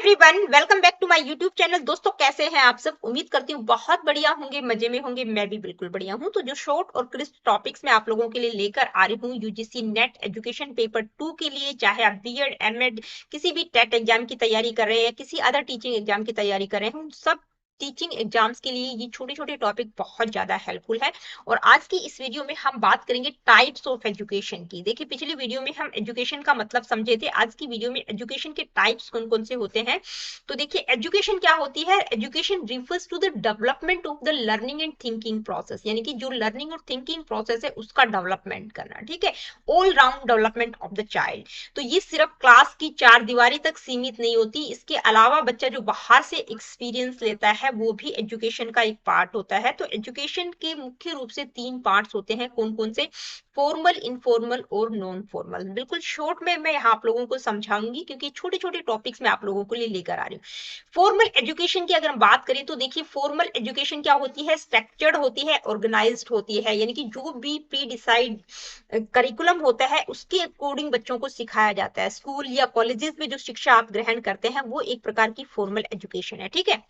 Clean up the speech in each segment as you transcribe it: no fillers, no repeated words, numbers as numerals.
Everyone, welcome back to my YouTube channel. दोस्तों, कैसे हैं आप सब? उम्मीद करती हूँ बहुत बढ़िया होंगे, मजे में होंगे। मैं भी बिल्कुल बढ़िया हूँ। तो जो शॉर्ट और क्रिस्प टॉपिक्स मैं आप लोगों के लिए लेकर आ रही हूँ यूजीसी नेट एजुकेशन पेपर 2 के लिए, चाहे आप बीएड एमएड किसी भी टेट एग्जाम की तैयारी कर रहे हैं या किसी अदर टीचिंग एग्जाम की तैयारी कर रहे हैं, उन सब टीचिंग एग्जाम्स के लिए ये छोटे छोटे टॉपिक बहुत ज्यादा हेल्पफुल है। और आज की इस वीडियो में हम बात करेंगे टाइप्स ऑफ एजुकेशन की। देखिए, पिछली वीडियो में हम एजुकेशन का मतलब समझे थे, आज की वीडियो में एजुकेशन के टाइप्स कौन कौन से होते हैं। तो देखिए, एजुकेशन क्या होती है? Education refers to the development of the learning and thinking process, यानी कि जो लर्निंग और थिंकिंग प्रोसेस है उसका डेवलपमेंट करना। ठीक है, all round development of the child. तो ये सिर्फ क्लास की चार दीवारी तक सीमित नहीं होती, इसके अलावा बच्चा जो बाहर से एक्सपीरियंस लेता है वो भी एजुकेशन का एक पार्ट होता है। तो एजुकेशन के मुख्य रूप से तीन पार्ट्स होते हैं। कौन कौन से? फॉर्मल, इनफॉर्मल और नॉन फॉर्मल। बिल्कुल शॉर्ट में मैं यहाँ आप लोगों को समझाऊंगी, क्योंकि छोटे छोटे टॉपिक्स मैं आप लोगों के लिए लेकर आ रही हूँ। फॉर्मल एजुकेशन की अगर हम बात करें तो देखिए, फॉर्मल एजुकेशन क्या होती है? स्ट्रक्चर्ड होती है, ऑर्गेनाइज्ड होती है, यानी कि जो भी प्री डिसाइड करिकुलम होता है उसके अकॉर्डिंग बच्चों को सिखाया जाता है। स्कूल या कॉलेजेस में जो शिक्षा आप ग्रहण करते हैं वो एक प्रकार की फॉर्मल एजुकेशन है। ठीक है,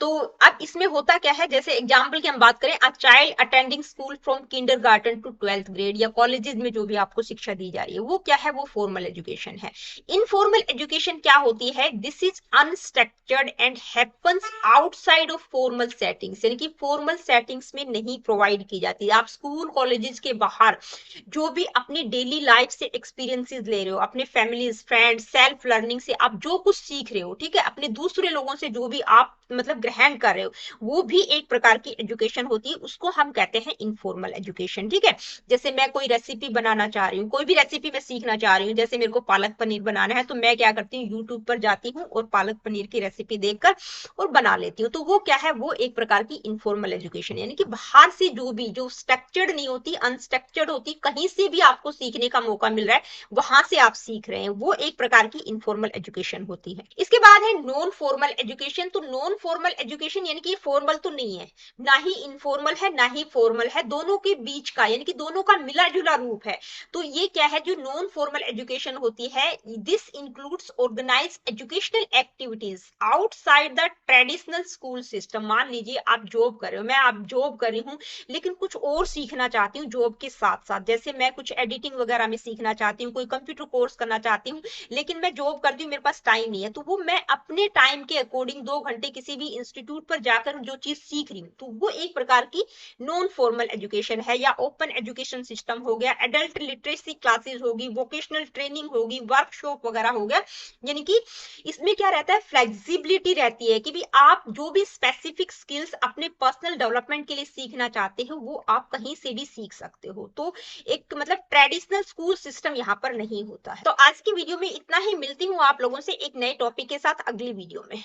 तो अब इसमें होता क्या है, जैसे एग्जाम्पल की हम बात करें, a child attending school from kindergarten to 12th grade, या कॉलेजेस में जो भी आपको शिक्षा दी जा रही है वो क्या है? वो फॉर्मल एजुकेशन है। इनफॉर्मल एजुकेशन क्या होती है? This is unstructured and happens outside of formal settings, यानी कि फॉर्मल सेटिंग्स में नहीं प्रोवाइड की जाती। आप स्कूल कॉलेजेस के बाहर जो भी अपनी डेली लाइफ से एक्सपीरियंसेस ले रहे हो, अपने फैमिलीज फ्रेंड्स सेल्फ लर्निंग से आप जो कुछ सीख रहे हो, ठीक है, अपने दूसरे लोगों से जो भी आप मतलब ग्रहण कर रहे हो, वो भी एक प्रकार की एजुकेशन होती है। उसको हम कहते हैं इनफॉर्मल एजुकेशन। ठीक है, जैसे मैं कोई रेसिपी बनाना चाह रही हूँ, कोई भी रेसिपी मैं सीखना चाह रही हूँ, जैसे मेरे को पालक पनीर बनाना है, तो मैं क्या करती हूँ, यूट्यूब पर जाती हूँ और पालक पनीर की रेसिपी देखकर और बना लेती हूँ। तो वो क्या है? वो एक प्रकार की इनफॉर्मल एजुकेशन, यानी कि बाहर से जो भी, जो स्ट्रक्चर्ड नहीं होती, अनस्ट्रक्चर्ड होती, कहीं से भी आपको सीखने का मौका मिल रहा है, वहां से आप सीख रहे हैं, वो एक प्रकार की इनफॉर्मल एजुकेशन होती है। इसके बाद है नॉन फॉर्मल एजुकेशन। तो नॉन फॉर्मल एजुकेशन यानी कि फॉर्मल तो नहीं है, ना ही इनफॉर्मल है, ना ही फॉर्मल है, दोनों के बीच का, यानी कि दोनों का मिला जुला रूप है। तो ये क्या है? जो नॉन फॉर्मल एजुकेशन होती है, this includes organize educational activities outside the traditional school system. मान लीजिए आप जॉब कर रहे हो, मैं आप जॉब कर रही हूँ, लेकिन कुछ और सीखना चाहती हूँ जॉब के साथ साथ, जैसे मैं कुछ एडिटिंग वगैरह में सीखना चाहती हूँ, कोई कंप्यूटर कोर्स करना चाहती हूँ, लेकिन मैं जॉब करती हूँ, मेरे पास टाइम नहीं है, तो वो मैं अपने टाइम के अकॉर्डिंग 2 घंटे किसी भी इंस्टीट्यूट पर जाकर जो चीज सीख रही हूँ, तो वो एक प्रकार की नॉन फॉर्मल एजुकेशन है। या ओपन एजुकेशन सिस्टम हो गया, एडल्ट लिटरेसी क्लासेस होगी, वोकेशनल ट्रेनिंग होगी, वर्कशॉप वगैरह हो गया, यानी कि इसमें क्या रहता है? फ्लेक्सिबिलिटी रहती है कि भी आप जो भी स्पेसिफिक स्किल्स अपने पर्सनल डेवलपमेंट के लिए सीखना चाहते हो वो आप कहीं से भी सीख सकते हो। तो एक मतलब ट्रेडिशनल स्कूल सिस्टम यहाँ पर नहीं होता है। तो आज की वीडियो में इतना ही, मिलती हूँ आप लोगों से एक नए टॉपिक के साथ अगली वीडियो में।